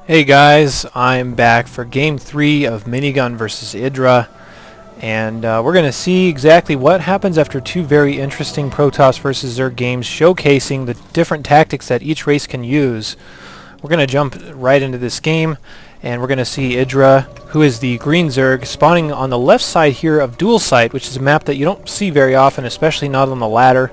Hey guys, I'm back for Game 3 of Minigun versus EG'Idra, and we're going to see exactly what happens after two very interesting Protoss versus Zerg games showcasing the different tactics that each race can use. We're going to jump right into this game, and we're going to see EG'Idra, who is the green Zerg, spawning on the left side here of Dual Sight, which is a map that you don't see very often, especially not on the ladder.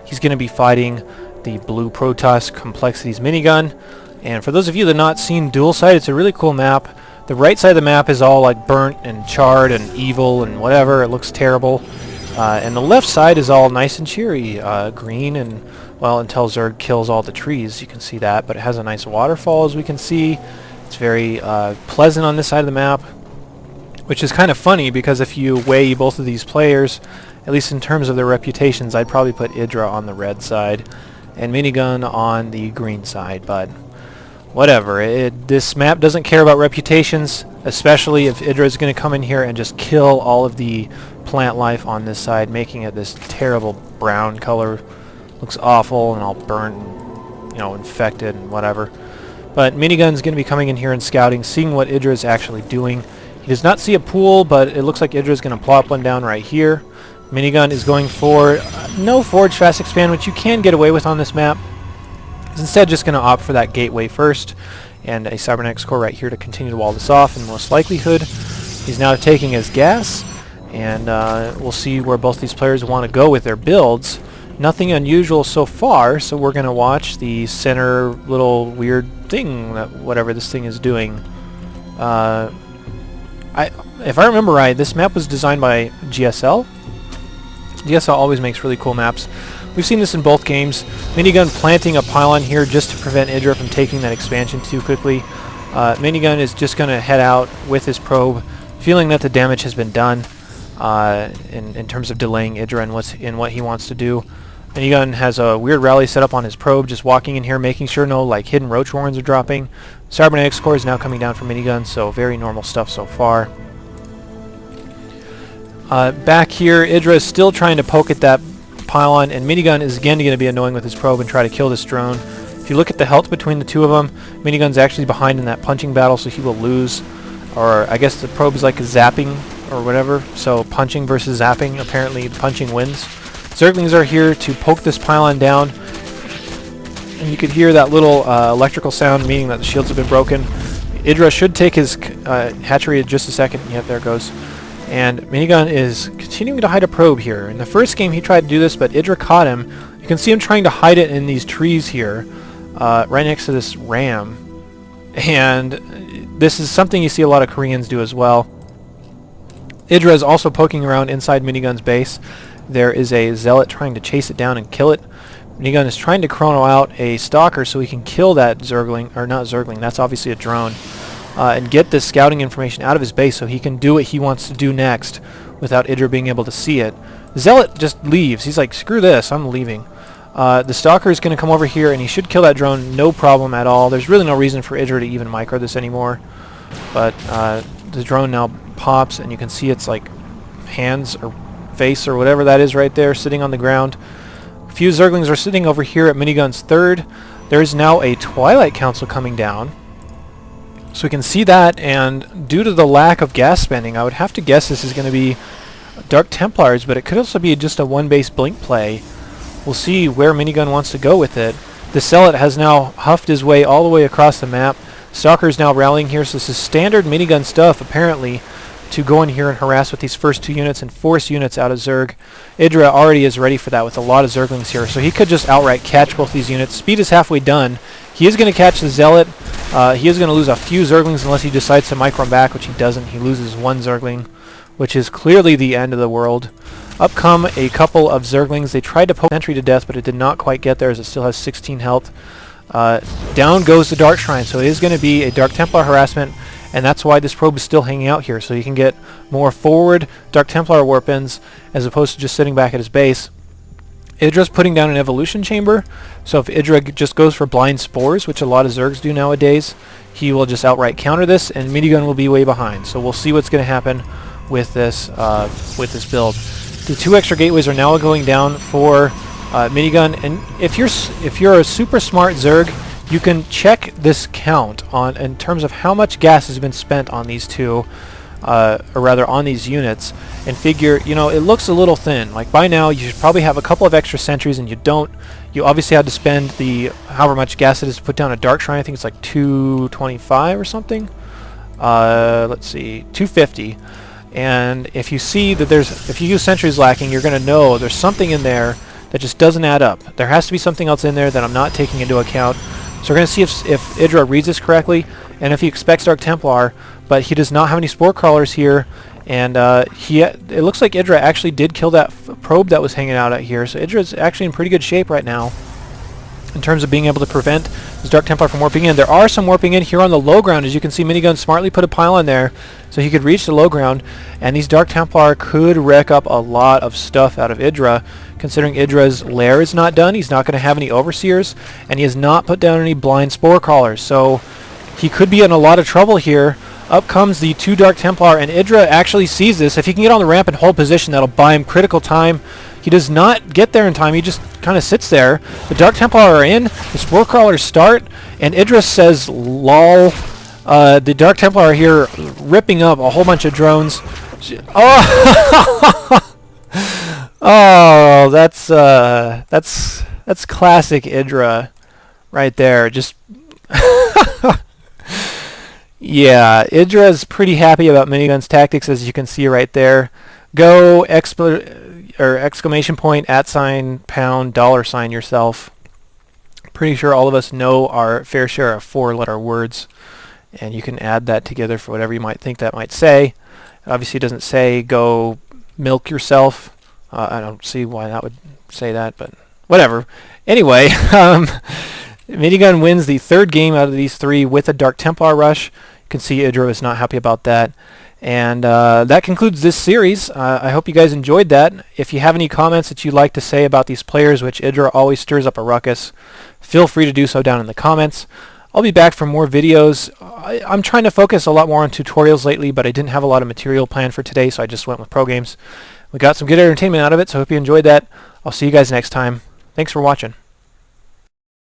He's going to be fighting the blue Protoss Complexities Minigun. And for those of you that have not seen Dual Sight, it's a really cool map. The right side of the map is all like burnt and charred and evil and whatever. It looks terrible. And the left side is all nice and cheery. Green and, well, until Zerg kills all the trees, you can see that. But it has a nice waterfall, as we can see. It's very pleasant on this side of the map, which is kind of funny because if you weigh both of these players, at least in terms of their reputations, I'd probably put EG'Idra on the red side and Minigun on the green side. But whatever, this map doesn't care about reputations, especially if EG'Idra is going to come in here and just kill all of the plant life on this side, making it this terrible brown color. Looks awful and all burnt and, infected and whatever. But Minigun's going to be coming in here and scouting, seeing what EG'Idra is actually doing. He does not see a pool, but it looks like EG'Idra is going to plop one down right here. Minigun is going for no forge fast expand, which you can get away with on this map. He's instead just going to opt for that gateway first, and a cybernetics core right here to continue to wall this off in most likelihood. He's now taking his gas, and we'll see where both these players want to go with their builds. Nothing unusual so far, so we're going to watch the center little weird thing, that whatever this thing is doing. If I remember right, this map was designed by GSL. GSL always makes really cool maps. We've seen this in both games. Minigun planting a pylon here just to prevent EG'Idra from taking that expansion too quickly. Minigun is just going to head out with his probe, feeling that the damage has been done in terms of delaying EG'Idra in what he wants to do. Minigun has a weird rally set up on his probe, just walking in here, making sure no hidden roach warrens are dropping. Cybernetics core is now coming down from Minigun, so very normal stuff so far. Back here, EG'Idra is still trying to poke at that pylon, and Minigun is again going to be annoying with his probe and try to kill this drone. If you look at the health between the two of them, Minigun's actually behind in that punching battle, so he will lose. Or I guess the probe is like a zapping or whatever, so punching versus zapping, apparently punching wins. Zerglings are here to poke this pylon down, and you could hear that little electrical sound, meaning that the shields have been broken. EG'Idra should take his hatchery in just a second. Yep, there it goes. And Minigun is continuing to hide a probe here. In the first game he tried to do this, but EG'Idra caught him. You can see him trying to hide it in these trees here, right next to this ram. And this is something you see a lot of Koreans do as well. EG'Idra is also poking around inside Minigun's base. There is a zealot trying to chase it down and kill it. Minigun is trying to chrono out a stalker so he can kill that Zergling, or not Zergling, that's obviously a drone. And get this scouting information out of his base so he can do what he wants to do next without EG'Idra being able to see it. Zealot just leaves. He's like, screw this, I'm leaving. The Stalker is going to come over here and he should kill that drone, no problem at all. There's really no reason for EG'Idra to even micro this anymore. But the drone now pops and you can see its like hands or face or whatever that is right there sitting on the ground. A few Zerglings are sitting over here at Minigun's third. There is now a Twilight Council coming down. So we can see that, and due to the lack of gas spending, I would have to guess this is going to be Dark Templars, but it could also be just a one-base blink play. We'll see where Minigun wants to go with it. The Zealot has now huffed his way all the way across the map. Stalker is now rallying here, so this is standard Minigun stuff, apparently, to go in here and harass with these first two units and force units out of Zerg. EG'Idra already is ready for that with a lot of Zerglings here, so he could just outright catch both these units. Speed is halfway done. He is going to catch the Zealot. He is going to lose a few Zerglings unless he decides to micro him back, which he doesn't. He loses one Zergling, which is clearly the end of the world. Up come a couple of Zerglings. They tried to poke Sentry to death, but it did not quite get there as it still has 16 health. Down goes the Dark Shrine, so it is going to be a Dark Templar harassment, and that's why this probe is still hanging out here, so he can get more forward Dark Templar warp-ins as opposed to just sitting back at his base. EG'Idra's putting down an evolution chamber, so if EG'Idra just goes for blind spores, which a lot of Zergs do nowadays, he will just outright counter this, and Minigun will be way behind. So we'll see what's going to happen with this build. The two extra gateways are now going down for Minigun, and if you're a super smart Zerg, you can check this count on in terms of how much gas has been spent on these two, or rather on these units, and figure, you know, it looks a little thin. Like by now you should probably have a couple of extra sentries, and you don't. You obviously had to spend the however much gas it is to put down a dark shrine. I think it's like 225 or something. Let's see, 250. And if you see that if you use sentries lacking, you're going to know there's something in there that just doesn't add up. There has to be something else in there that I'm not taking into account. So we're going to see if EG'Idra reads this correctly, and if he expects Dark Templar, but he does not have any Spore Crawlers here, and it looks like EG'Idra actually did kill that probe that was hanging out here, so EG'Idra is actually in pretty good shape right now in terms of being able to prevent this Dark Templar from warping in. There are some warping in here on the low ground. As you can see, Minigun smartly put a pylon there so he could reach the low ground, and these Dark Templar could wreck up a lot of stuff out of EG'Idra, considering EG'Idra's lair is not done. He's not going to have any Overseers, and he has not put down any blind Spore Crawlers, so he could be in a lot of trouble here. Up comes the two Dark Templar, and EG'Idra actually sees this. If he can get on the ramp and hold position, that'll buy him critical time. He does not get there in time. He just kind of sits there. The Dark Templar are in. The Spore Crawlers start, and EG'Idra says, lol. The Dark Templar are here ripping up a whole bunch of drones. Oh! Oh, that's classic EG'Idra right there. Just yeah, EG'Idra is pretty happy about Minigun's tactics, as you can see right there. Go exclamation point @ $$ yourself. Pretty sure all of us know our fair share of 4-letter words, and you can add that together for whatever you might think that might say. It obviously doesn't say go milk yourself. I don't see why that would say that, but whatever. Anyway, Minigun wins the third game out of these three with a Dark Templar rush. You can see EG'Idra is not happy about that. And that concludes this series. I hope you guys enjoyed that. If you have any comments that you'd like to say about these players, which EG'Idra always stirs up a ruckus, feel free to do so down in the comments. I'll be back for more videos. I'm trying to focus a lot more on tutorials lately, but I didn't have a lot of material planned for today, so I just went with pro games. We got some good entertainment out of it, so I hope you enjoyed that. I'll see you guys next time. Thanks for watching.